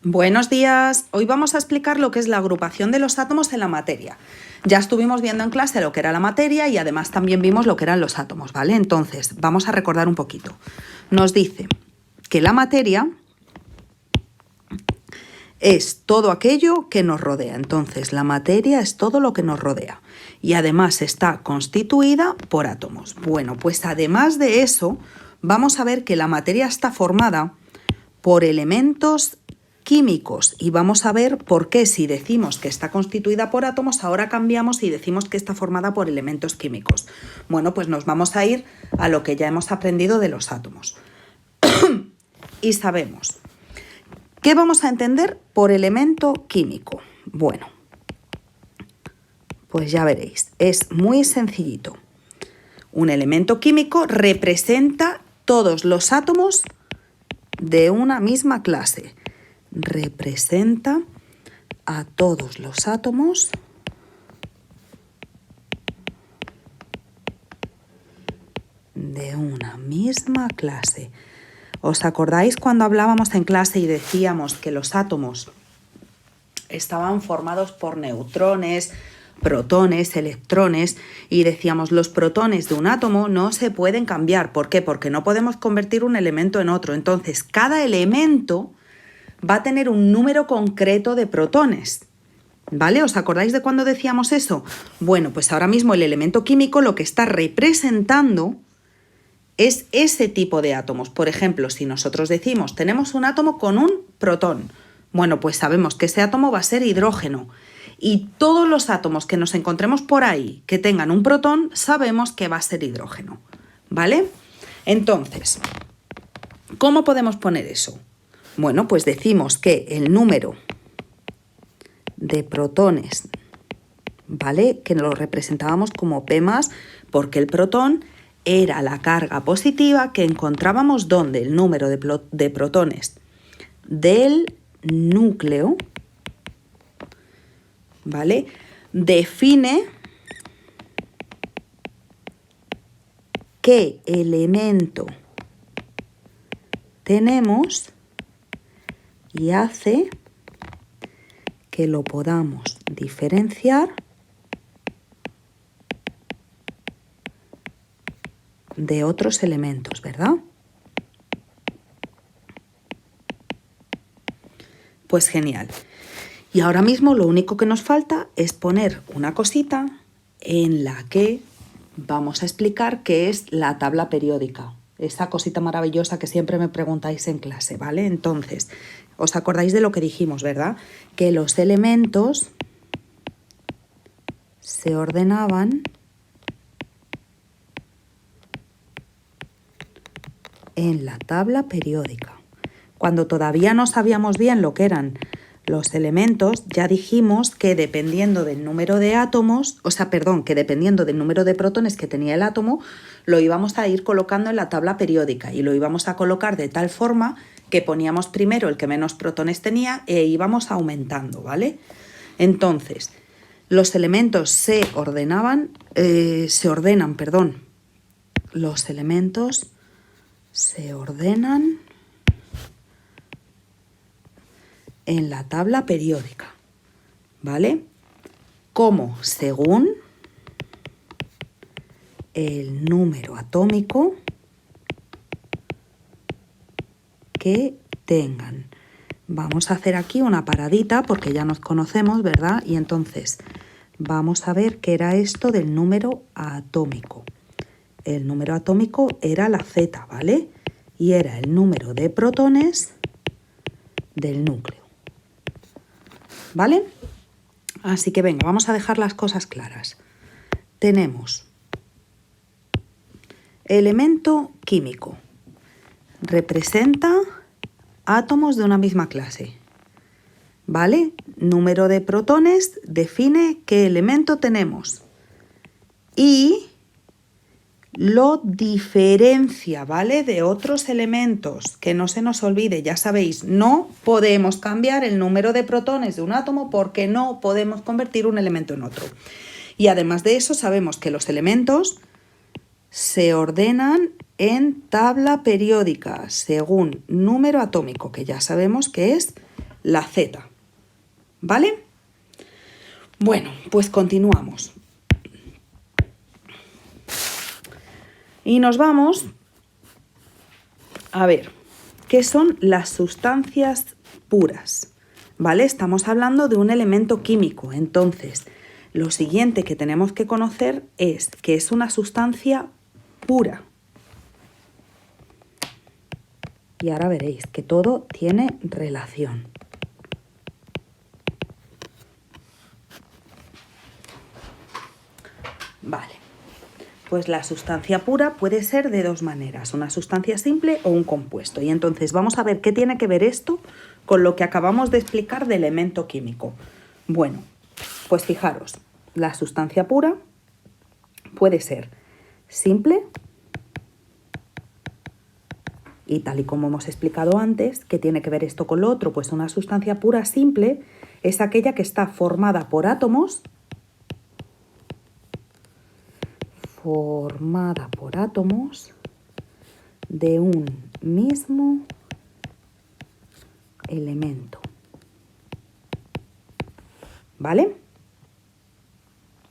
Buenos días. Hoy vamos a explicar lo que es la agrupación de los átomos en la materia. Ya estuvimos viendo en clase lo que era la materia y además también vimos lo que eran los átomos, ¿vale? Entonces, vamos a recordar un poquito. Nos dice que la materia es todo aquello que nos rodea. Entonces, la materia es todo lo que nos rodea. Y además está constituida por átomos. Bueno, pues además de eso, vamos a ver que la materia está formada por elementos químicos y vamos a ver por qué si decimos que está constituida por átomos, ahora cambiamos y decimos que está formada por elementos químicos. Bueno, pues nos vamos a ir a lo que ya hemos aprendido de los átomos. Y sabemos, ¿qué vamos a entender por elemento químico? Bueno, pues ya veréis, es muy sencillito. Un elemento químico representa todos los átomos de una misma clase. Representa a todos los átomos de una misma clase. ¿Os acordáis cuando hablábamos en clase y decíamos que los átomos estaban formados por neutrones, protones, electrones, y decíamos los protones de un átomo no se pueden cambiar? ¿Por qué? Porque no podemos convertir un elemento en otro. Entonces, cada elemento va a tener un número concreto de protones, ¿vale? ¿Os acordáis de cuando decíamos eso? Bueno, pues ahora mismo el elemento químico lo que está representando es ese tipo de átomos. Por ejemplo, si nosotros decimos tenemos un átomo con un protón, bueno, pues sabemos que ese átomo va a ser hidrógeno. Y todos los átomos que nos encontremos por ahí que tengan un protón, sabemos que va a ser hidrógeno, ¿vale? Entonces, ¿cómo podemos poner eso? Bueno, pues decimos que el número de protones, ¿vale? Que lo representábamos como P+, porque el protón era la carga positiva que encontrábamos donde el número de protones del núcleo, ¿vale? Define qué elemento tenemos y hace que lo podamos diferenciar de otros elementos, ¿verdad? Pues genial. Y ahora mismo lo único que nos falta es poner una cosita en la que vamos a explicar qué es la tabla periódica. Esa cosita maravillosa que siempre me preguntáis en clase, ¿vale? Entonces, ¿os acordáis de lo que dijimos, verdad? Que los elementos se ordenaban en la tabla periódica. Cuando todavía no sabíamos bien lo que eran los elementos, ya dijimos que dependiendo del número de átomos, que dependiendo del número de protones que tenía el átomo, lo íbamos a ir colocando en la tabla periódica y lo íbamos a colocar de tal forma que poníamos primero el que menos protones tenía e íbamos aumentando, ¿vale? Entonces, los elementos se ordenan. Los elementos se ordenan en la tabla periódica, ¿vale? Como según el número atómico que tengan. Vamos a hacer aquí una paradita porque ya nos conocemos, ¿verdad? Y entonces vamos a ver qué era esto del número atómico. El número atómico era la Z, ¿vale? Y era el número de protones del núcleo, ¿vale? Así que venga, vamos a dejar las cosas claras. Tenemos elemento químico. Representa átomos de una misma clase, ¿vale? Número de protones define qué elemento tenemos y lo diferencia, ¿vale? De otros elementos, que no se nos olvide, ya sabéis, no podemos cambiar el número de protones de un átomo porque no podemos convertir un elemento en otro. Y además de eso sabemos que los elementos se ordenan en tabla periódica según número atómico, que ya sabemos que es la Z. ¿Vale? Bueno, pues continuamos. Y nos vamos a ver qué son las sustancias puras. ¿Vale? Estamos hablando de un elemento químico. Entonces, lo siguiente que tenemos que conocer es que es una sustancia pura. Y ahora veréis que todo tiene relación. Vale. Pues la sustancia pura puede ser de dos maneras, una sustancia simple o un compuesto. Y entonces vamos a ver qué tiene que ver esto con lo que acabamos de explicar de elemento químico. Bueno, pues fijaros, la sustancia pura puede ser simple y tal y como hemos explicado antes, ¿qué tiene que ver esto con lo otro? Pues una sustancia pura simple es aquella que está formada por átomos de un mismo elemento. ¿Vale?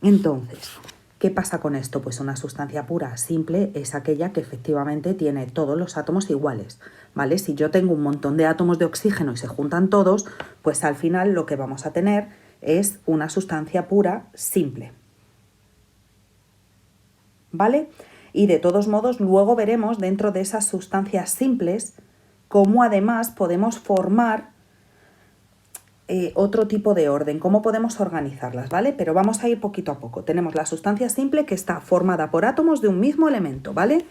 Entonces, ¿qué pasa con esto? Pues una sustancia pura simple es aquella que efectivamente tiene todos los átomos iguales, ¿vale? Si yo tengo un montón de átomos de oxígeno y se juntan todos, pues al final lo que vamos a tener es una sustancia pura simple. ¿Vale? Y de todos modos, luego veremos dentro de esas sustancias simples cómo además podemos formar otro tipo de orden, cómo podemos organizarlas, ¿vale? Pero vamos a ir poquito a poco. Tenemos la sustancia simple que está formada por átomos de un mismo elemento, ¿vale?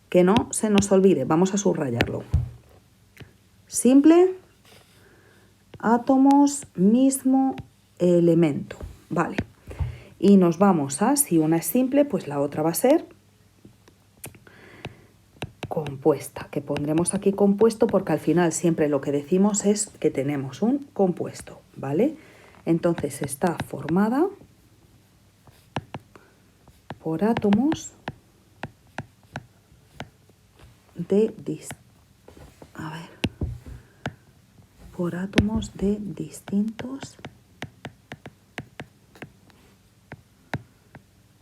Que no se nos olvide, vamos a subrayarlo. Simple, átomos, mismo elemento, ¿vale? Y nos vamos a, si una es simple, pues la otra va a ser compuesta, que pondremos aquí compuesto porque al final siempre lo que decimos es que tenemos un compuesto, ¿vale? Entonces está formada por átomos de distintos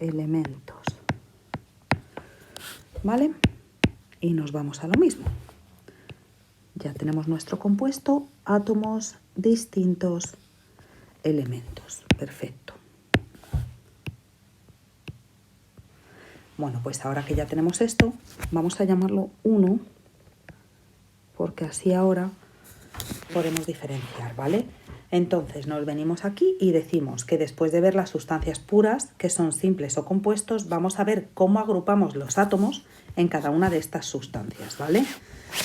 elementos, ¿vale? Y nos vamos a lo mismo. Ya tenemos nuestro compuesto, átomos, distintos elementos. Perfecto. Bueno, pues ahora que ya tenemos esto, vamos a llamarlo 1, porque así ahora podemos diferenciar, ¿vale? Entonces nos venimos aquí y decimos que después de ver las sustancias puras, que son simples o compuestos, vamos a ver cómo agrupamos los átomos en cada una de estas sustancias, ¿vale?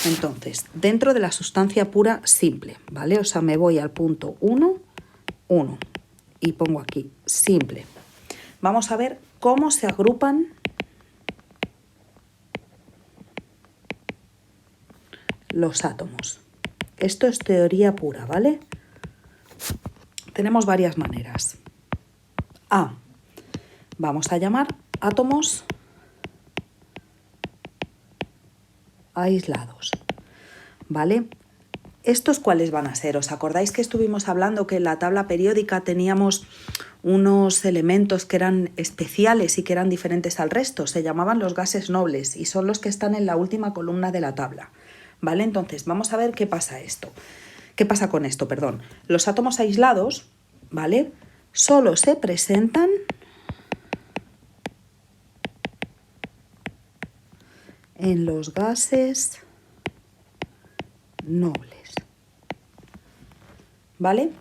Entonces, dentro de la sustancia pura simple, ¿vale? O sea, me voy al punto 1, 1 y pongo aquí simple. Vamos a ver cómo se agrupan los átomos. Esto es teoría pura, ¿vale? Tenemos varias maneras. A. Vamos a llamar átomos aislados, ¿vale? ¿Estos cuáles van a ser? ¿Os acordáis que estuvimos hablando que en la tabla periódica teníamos unos elementos que eran especiales y que eran diferentes al resto? Se llamaban los gases nobles y son los que están en la última columna de la tabla, ¿vale? Entonces, vamos a ver qué pasa esto. ¿Qué pasa con esto? Perdón. Los átomos aislados, ¿vale? Solo se presentan en los gases nobles, ¿vale?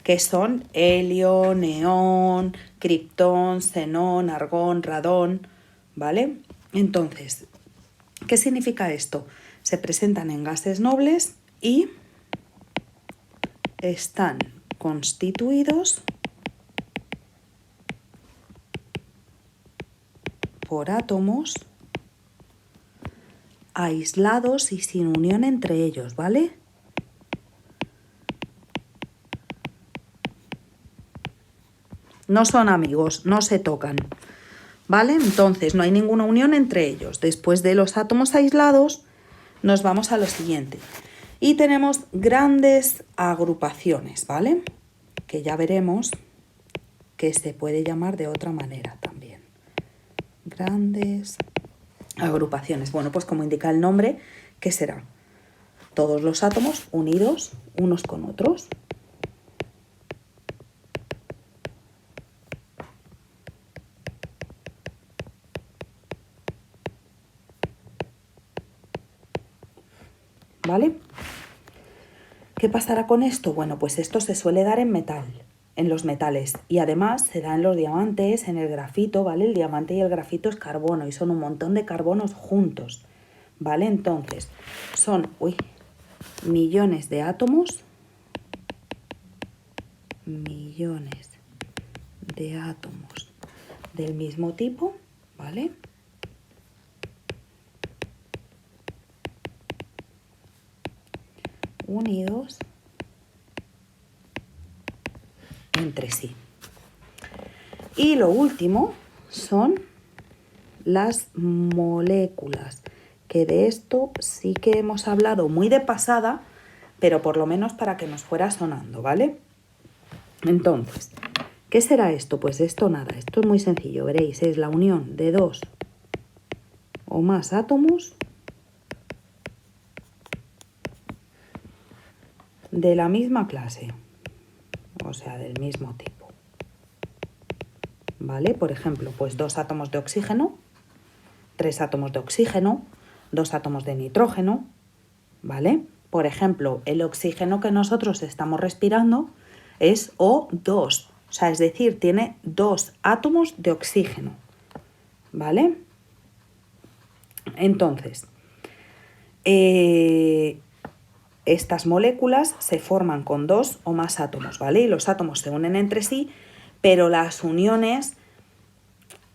Que son helio, neón, criptón, xenón, argón, radón, ¿vale? Entonces, ¿qué significa esto? Se presentan en gases nobles y están constituidos por átomos aislados y sin unión entre ellos, ¿vale? No son amigos, no se tocan, ¿vale? Entonces no hay ninguna unión entre ellos. Después de los átomos aislados nos vamos a lo siguiente. Y tenemos grandes agrupaciones, ¿vale? Que ya veremos que se puede llamar de otra manera también. Grandes agrupaciones. Bueno, pues como indica el nombre, ¿qué será? Todos los átomos unidos unos con otros. ¿Vale? ¿Qué pasará con esto? Bueno, pues esto se suele dar en metal, en los metales, y además se da en los diamantes, en el grafito, ¿vale? El diamante y el grafito es carbono y son un montón de carbonos juntos, ¿vale? Entonces, son millones de átomos, millones de átomos del mismo tipo, ¿vale? Unidos entre sí. Y lo último son las moléculas, que de esto sí que hemos hablado muy de pasada, pero por lo menos para que nos fuera sonando, ¿vale? Entonces, ¿qué será esto? Pues esto nada, esto es muy sencillo, veréis, es la unión de dos o más átomos de la misma clase, o sea, del mismo tipo. ¿Vale? Por ejemplo, pues 2 átomos de oxígeno, 3 átomos de oxígeno, 2 átomos de nitrógeno, ¿vale? Por ejemplo, el oxígeno que nosotros estamos respirando es O2, o sea, es decir, tiene 2 átomos de oxígeno, ¿vale? Entonces, estas moléculas se forman con 2 o más átomos, ¿vale? Y los átomos se unen entre sí, pero las uniones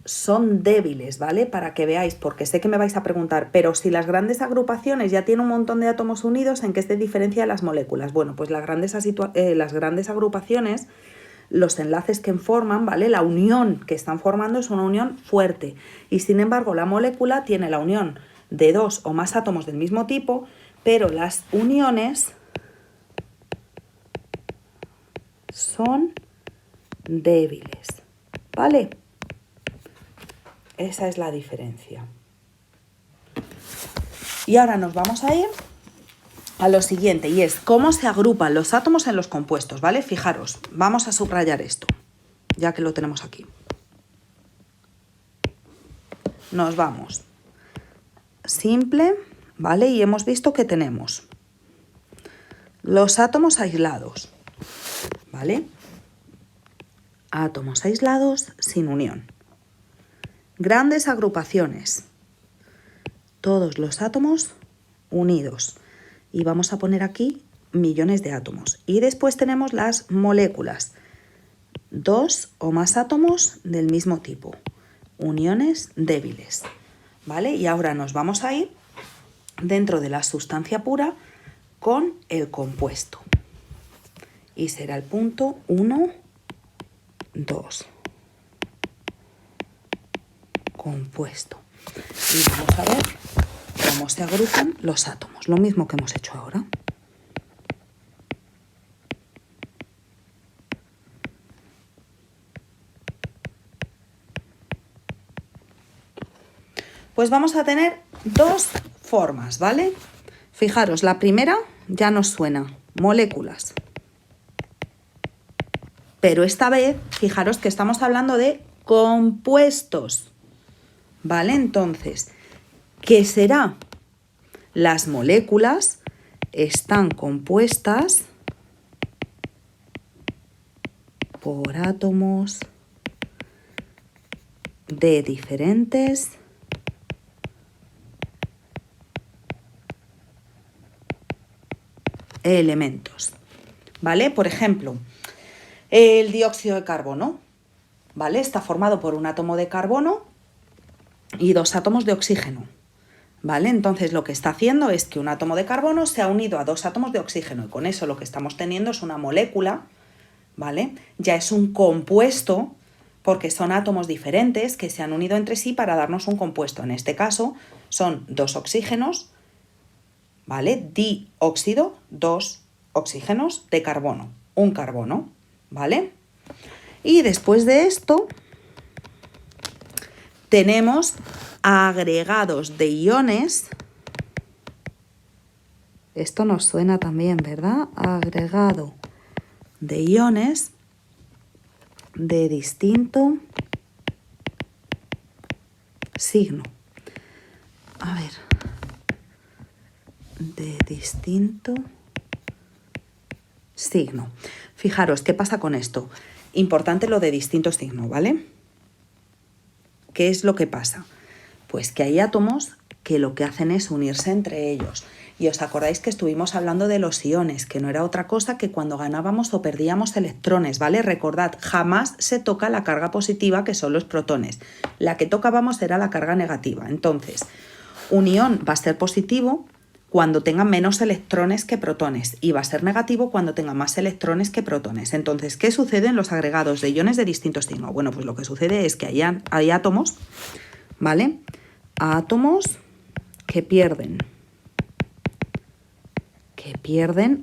son débiles, ¿vale? Para que veáis, porque sé que me vais a preguntar, pero si las grandes agrupaciones ya tienen un montón de átomos unidos, ¿en qué se diferencia las moléculas? Bueno, pues las grandes agrupaciones, los enlaces que forman, ¿vale? La unión que están formando es una unión fuerte. Y sin embargo, la molécula tiene la unión de 2 o más átomos del mismo tipo, pero las uniones son débiles, ¿vale? Esa es la diferencia. Y ahora nos vamos a ir a lo siguiente, y es cómo se agrupan los átomos en los compuestos, ¿vale? Fijaros, vamos a subrayar esto, ya que lo tenemos aquí. Nos vamos. Simple, ¿vale? Y hemos visto que tenemos los átomos aislados, ¿vale? Átomos aislados sin unión. Grandes agrupaciones. Todos los átomos unidos. Y vamos a poner aquí millones de átomos. Y después tenemos las moléculas. 2 o más átomos del mismo tipo. Uniones débiles. ¿Vale? Y ahora nos vamos a ir dentro de la sustancia pura con el compuesto. Y será el punto 1, 2. Compuesto. Y vamos a ver cómo se agrupan los átomos, lo mismo que hemos hecho ahora. Pues vamos a tener 2 formas, ¿vale? Fijaros, la primera ya nos suena, moléculas. Pero esta vez, fijaros que estamos hablando de compuestos, ¿vale? Entonces, ¿qué será? Las moléculas están compuestas por átomos de diferentes elementos, ¿vale? Por ejemplo, el dióxido de carbono, ¿vale? Está formado por un átomo de carbono y 2 átomos de oxígeno, ¿vale? Entonces lo que está haciendo es que un átomo de carbono se ha unido a 2 átomos de oxígeno y con eso lo que estamos teniendo es una molécula, ¿vale? Ya es un compuesto porque son átomos diferentes que se han unido entre sí para darnos un compuesto. En este caso son 2 oxígenos, ¿vale? Dióxido, 2 oxígenos de carbono, un carbono, ¿vale? Y después de esto tenemos agregados de iones. Esto nos suena también, ¿verdad? Agregado de iones de distinto signo. A ver, de distinto signo. Fijaros, ¿qué pasa con esto? Importante lo de distinto signo, ¿vale? ¿Qué es lo que pasa? Pues que hay átomos que lo que hacen es unirse entre ellos. Y os acordáis que estuvimos hablando de los iones, que no era otra cosa que cuando ganábamos o perdíamos electrones, ¿vale? Recordad, jamás se toca la carga positiva, que son los protones. La que tocábamos era la carga negativa. Entonces, un ion va a ser positivo cuando tenga menos electrones que protones y va a ser negativo cuando tenga más electrones que protones. Entonces, ¿qué sucede en los agregados de iones de distinto signo? Bueno, pues lo que sucede es que hay átomos, ¿vale? Átomos que pierden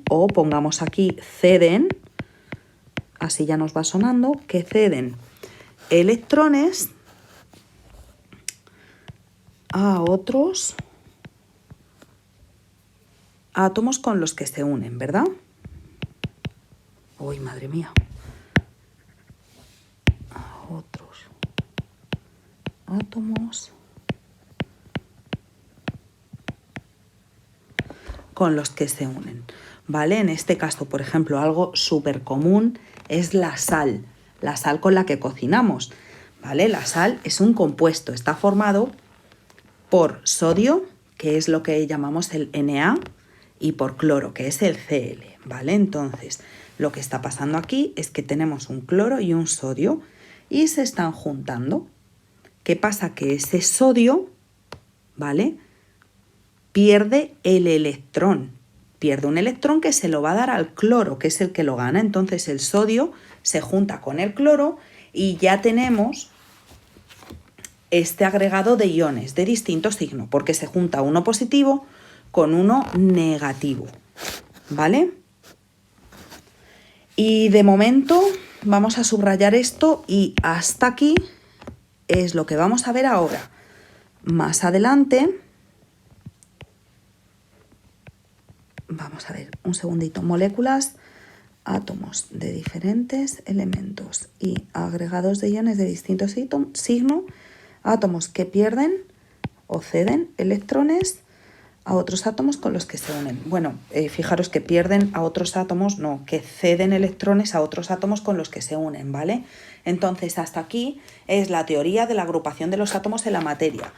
o pongamos aquí ceden, así ya nos va sonando, que ceden electrones a otros átomos con los que se unen, ¿verdad? Uy, madre mía. A otros átomos con los que se unen, ¿vale? En este caso, por ejemplo, algo súper común es la sal con la que cocinamos, ¿vale? La sal es un compuesto, está formado por sodio, que es lo que llamamos el Na, y por cloro, que es el Cl, ¿vale? Entonces, lo que está pasando aquí es que tenemos un cloro y un sodio y se están juntando. ¿Qué pasa? Que ese sodio, ¿vale?, pierde el electrón. Pierde un electrón que se lo va a dar al cloro, que es el que lo gana. Entonces el sodio se junta con el cloro y ya tenemos este agregado de iones de distinto signo, porque se junta uno positivo con uno negativo, ¿vale? Y de momento vamos a subrayar esto y hasta aquí es lo que vamos a ver ahora. Más adelante, vamos a ver un segundito, moléculas, átomos de diferentes elementos y agregados de iones de distinto signo, átomos que pierden o ceden electrones a otros átomos con los que se unen. Bueno, fijaros que pierden a otros átomos, no, que ceden electrones a otros átomos con los que se unen, ¿vale? Entonces, hasta aquí es la teoría de la agrupación de los átomos en la materia.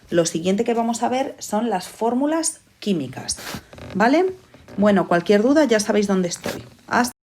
Lo siguiente que vamos a ver son las fórmulas químicas, ¿vale? Bueno, cualquier duda ya sabéis dónde estoy. Hasta